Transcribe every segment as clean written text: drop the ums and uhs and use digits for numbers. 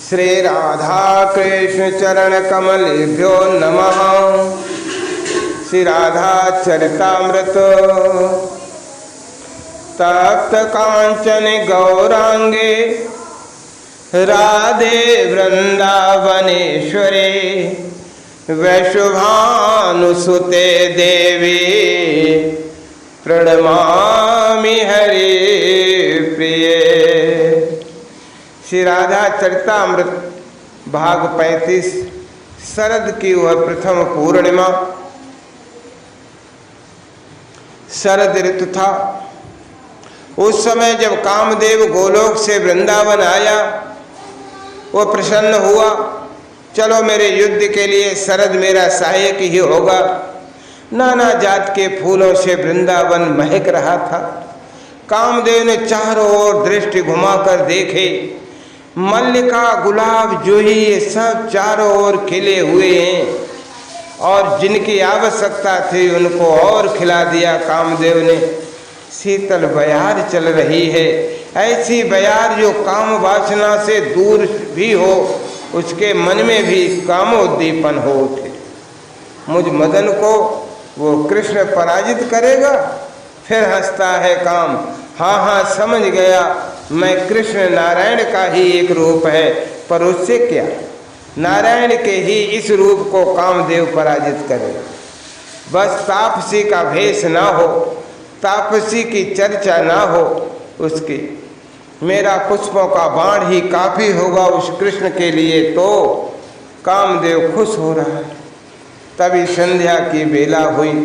श्री राधा कृष्ण चरण कमलेभ्यो नमः। श्री राधा चरितामृत। तप्त कांचन गौरांगे राधे वृंदावनेश्वरे वैशुभानुसुते देवी प्रणमामि हरि प्रिये। श्री राधा चरितामृत भाग 35। शरद की वह प्रथम पूर्णिमा। शरद ऋतु था। उस समय जब कामदेव गोलोक से वृंदावन आया, वो प्रसन्न हुआ। चलो मेरे युद्ध के लिए शरद मेरा सहायक ही होगा। नाना जात के फूलों से वृंदावन महक रहा था। कामदेव ने चारों ओर दृष्टि घुमाकर देखे। मल्लिका, गुलाब, जूही ये सब चारों ओर खिले हुए हैं और जिनकी आवश्यकता थी उनको और खिला दिया कामदेव ने। शीतल बयार चल रही है, ऐसी बयार जो काम वासना से दूर भी हो, उसके मन में भी कामोद्दीपन हो उठे। मुझ मदन को वो कृष्ण पराजित करेगा। फिर हंसता है काम। हाँ हाँ समझ गया, मैं कृष्ण नारायण का ही एक रूप है, पर उससे क्या, नारायण के ही इस रूप को कामदेव पराजित करेगा। बस तापसी का भेष ना हो, तापसी की चर्चा ना हो उसकी। मेरा पुष्पों का बाण ही काफी होगा उस कृष्ण के लिए। तो कामदेव खुश हो रहा है। तभी संध्या की बेला हुई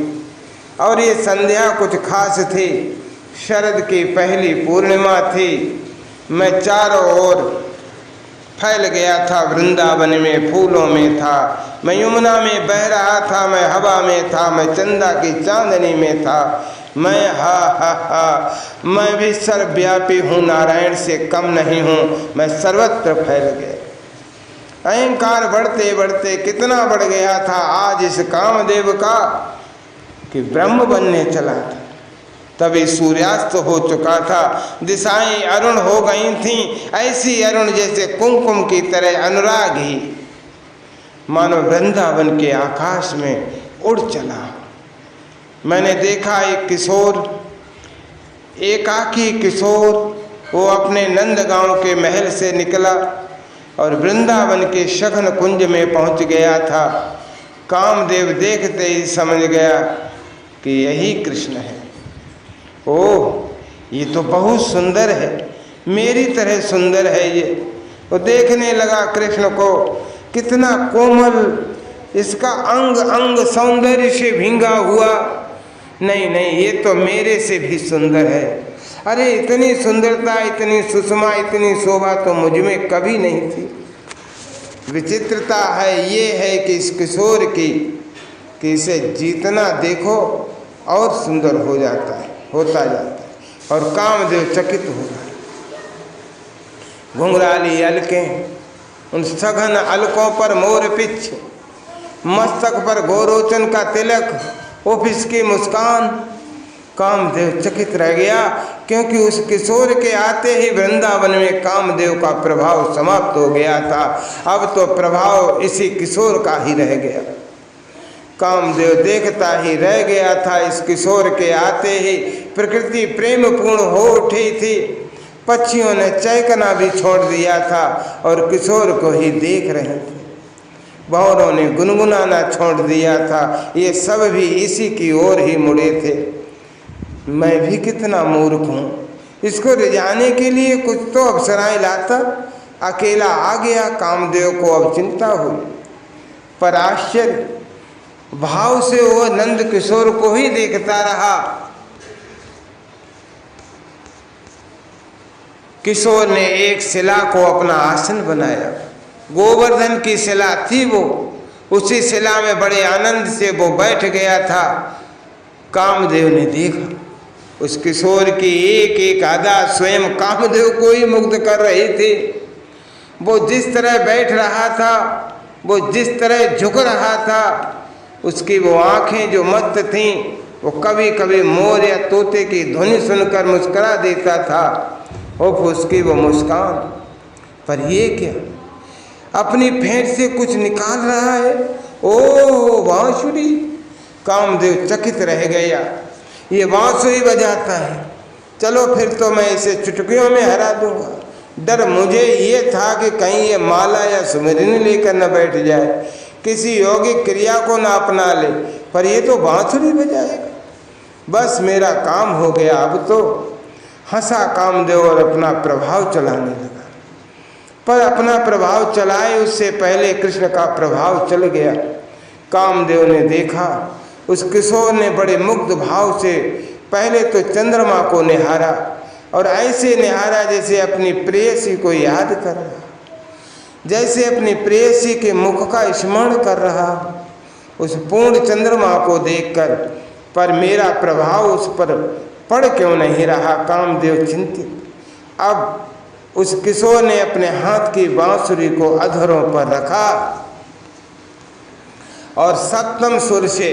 और ये संध्या कुछ खास थी। शरद की पहली पूर्णिमा थी। मैं चारों ओर फैल गया था, वृंदावन में फूलों में था, मैं यमुना में बह रहा था, मैं हवा में था, मैं चंदा की चांदनी में था, मैं मैं भी सर्वव्यापी हूँ, नारायण से कम नहीं हूँ, मैं सर्वत्र फैल गया। अहंकार बढ़ते बढ़ते कितना बढ़ गया था आज इस कामदेव का कि ब्रह्म बनने चला था। तभी सूर्यास्त हो चुका था, दिशाएं अरुण हो गई थीं, ऐसी अरुण जैसे कुमकुम की तरह अनुराग ही मानो वृंदावन के आकाश में उड़ चला। मैंने देखा एक किशोर, एकाकी किशोर, वो अपने नंदगांव के महल से निकला और वृंदावन के शगन कुंज में पहुंच गया था। कामदेव देखते ही समझ गया कि यही कृष्ण है। ओह, ये तो बहुत सुंदर है, मेरी तरह सुंदर है ये। वो देखने लगा कृष्ण को, कितना कोमल, इसका अंग अंग सौंदर्य से भींगा हुआ। नहीं नहीं, ये तो मेरे से भी सुंदर है। अरे इतनी सुंदरता, इतनी सुषमा, इतनी शोभा तो मुझ में कभी नहीं थी। विचित्रता है ये है कि इस किशोर की कि इसे जितना देखो और सुंदर हो जाता है, होता जाता है। और कामदेव चकित हो रहा है। घुंघराली अलकें, उन सघन अलकों पर मोर पिछ, मस्तक पर गोरोचन का तिलक, ऑफिस की मुस्कान। कामदेव चकित रह गया, क्योंकि उस किशोर के आते ही वृंदावन में कामदेव का प्रभाव समाप्त हो गया था। अब तो प्रभाव इसी किशोर का ही रह गया। कामदेव देखता ही रह गया था। इस किशोर के आते ही प्रकृति प्रेम पूर्ण हो उठी थी। पक्षियों ने चहकना भी छोड़ दिया था और किशोर को ही देख रहे थे। भंवरों ने गुनगुनाना छोड़ दिया था। ये सब भी इसी की ओर ही मुड़े थे। मैं भी कितना मूर्ख हूँ, इसको रिझाने के लिए कुछ तो अप्सराएं लाता, अकेला आ गया। कामदेव को अब चिंता हुई, पर आश्चर्य, भाव से वो नंद किशोर को ही देखता रहा। किशोर ने एक शिला को अपना आसन बनाया। गोवर्धन की शिला थी वो, उसी शिला में बड़े आनंद से वो बैठ गया था। कामदेव ने देखा उस किशोर की एक एक अदा स्वयं कामदेव को ही मुग्ध कर रही थी। वो जिस तरह बैठ रहा था, वो जिस तरह झुक रहा था, उसकी वो आंखें जो मस्त थीं, वो कभी कभी मोर या तोते की ध्वनि सुनकर मुस्कुरा देता था। और उसकी वो मुस्कान, पर ये क्या, अपनी फेंट से कुछ निकाल रहा है। ओ बांसुरी! कामदेव चकित रह गया, ये बांसुरी बजाता है, चलो फिर तो मैं इसे चुटकियों में हरा दूंगा। डर मुझे ये था कि कहीं ये माला या सुमिरनी लेकर न बैठ जाए, किसी यौगिक क्रिया को न अपना ले, पर ये तो बांसुरी बजाएगा। बस मेरा काम हो गया। अब तो हंसा कामदेव और अपना प्रभाव चलाने लगा। पर अपना प्रभाव चलाए उससे पहले कृष्ण का प्रभाव चल गया। कामदेव ने देखा उस किशोर ने बड़े मुग्ध भाव से पहले तो चंद्रमा को निहारा, और ऐसे निहारा जैसे अपनी प्रेयसी को याद कर रहा, जैसे अपनी प्रेयसी के मुख का स्मरण कर रहा उस पूर्ण चंद्रमा को देखकर। पर मेरा प्रभाव उस पर पड़ क्यों नहीं रहा? कामदेव चिंतित। अब उस किशोर ने अपने हाथ की बांसुरी को अधरों पर रखा और सप्तम सुर से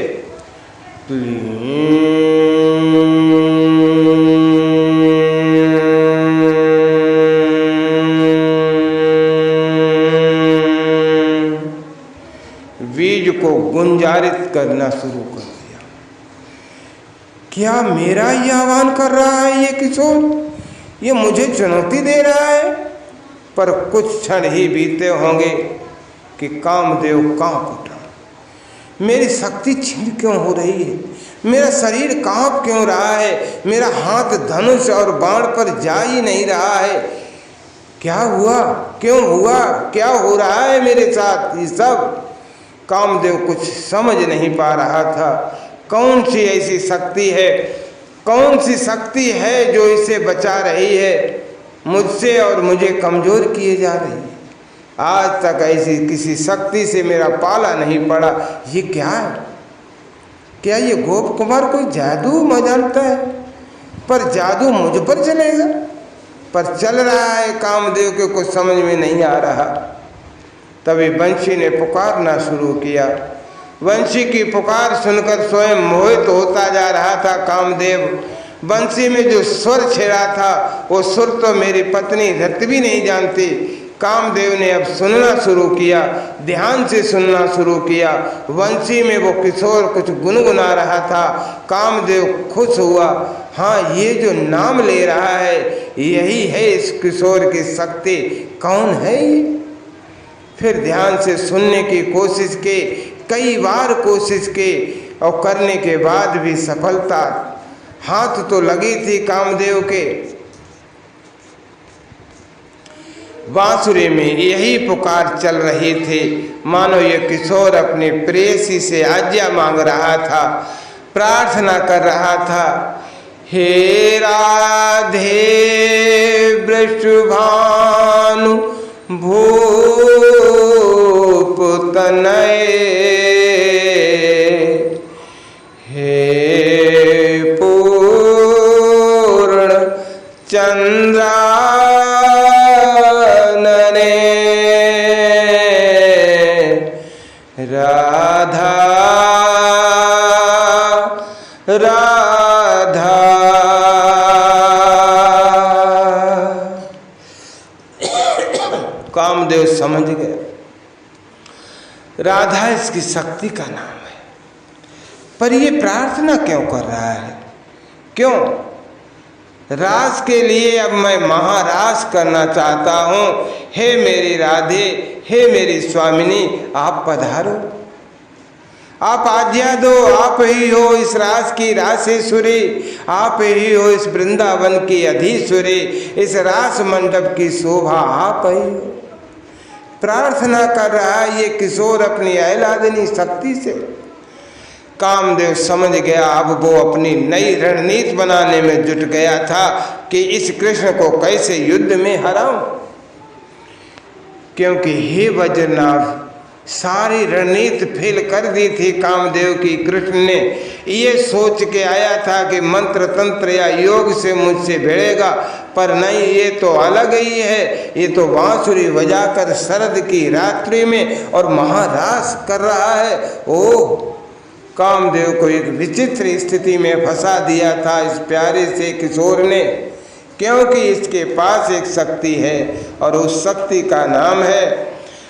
बीज को गुंजारित करना शुरू कर दिया। क्या मेरा ये आह्वान कर रहा है ये किशोर? ये मुझे चुनौती दे रहा है? पर कुछ क्षण ही बीते होंगे कि कामदेव कांप उठा। मेरी शक्ति छीन क्यों हो रही है? मेरा शरीर कांप क्यों रहा है? मेरा हाथ धनुष और बाण पर जा ही नहीं रहा है। क्या हुआ? क्यों हुआ? क्या हो रहा है मेरे साथ ये सब? कामदेव कुछ समझ नहीं पा रहा था। कौन सी ऐसी शक्ति है, कौन सी शक्ति है जो इसे बचा रही है मुझसे और मुझे कमज़ोर किए जा रही है? आज तक ऐसी किसी शक्ति से मेरा पाला नहीं पड़ा। ये क्या है? क्या ये गोप कुमार कोई जादू मजालता है? पर जादू मुझ पर चलेगा? पर चल रहा है कामदेव के कुछ समझ में नहीं आ रहा। तभी बंशी ने पुकारना शुरू किया। बंशी की पुकार सुनकर स्वयं मोहित होता जा रहा था कामदेव। बंशी में जो स्वर छेड़ा था वो सुर तो मेरी पत्नी रत भी नहीं जानती। कामदेव ने अब सुनना शुरू किया, ध्यान से सुनना शुरू किया। बंशी में वो किशोर कुछ गुनगुना रहा था। कामदेव खुश हुआ। हाँ, ये जो नाम ले रहा है यही है इस किशोर की शक्ति। कौन है ये? फिर ध्यान से सुनने की कोशिश की, कई बार कोशिश की, और करने के बाद भी सफलता हाथ तो लगी थी कामदेव के। बांसुरी में यही पुकार चल रही थी, मानो ये किशोर अपनी प्रेयसी से आज्ञा मांग रहा था, प्रार्थना कर रहा था। हे राधे वृषभानु भूप तनये, हे पूर्ण चंद्रानने, राधा राधा। कामदेव समझ गए राधा इसकी शक्ति का नाम है। पर ये प्रार्थना क्यों कर रहा है? क्यों? रास के लिए अब मैं महारास करना चाहता हूँ। हे मेरी राधे, हे मेरी स्वामिनी, आप पधारो, आप आज्ञा दो। आप ही हो इस रास की रासेश्वरी, आप ही हो इस वृंदावन की अधीश्वरी, इस रास मंडप की शोभा आप ही हो। प्रार्थना कर रहा है ये किशोर अपनी आह्लादिनी शक्ति से। कामदेव समझ गया अब वो अपनी नई रणनीति बनाने में जुट गया था कि इस कृष्ण को कैसे युद्ध में हराऊं। क्योंकि हे वज्रनाभ, सारी रणनीति फेल कर दी थी कामदेव की। कृष्ण ने ये सोच के आया था कि मंत्र तंत्र या योग से मुझसे भिड़ेगा, पर नहीं, ये तो अलग ही है। ये तो बांसुरी बजाकर शरद की रात्रि में और महारास कर रहा है। ओह, कामदेव को एक विचित्र स्थिति में फंसा दिया था इस प्यारे से किशोर ने, क्योंकि इसके पास एक शक्ति है और उस शक्ति का नाम है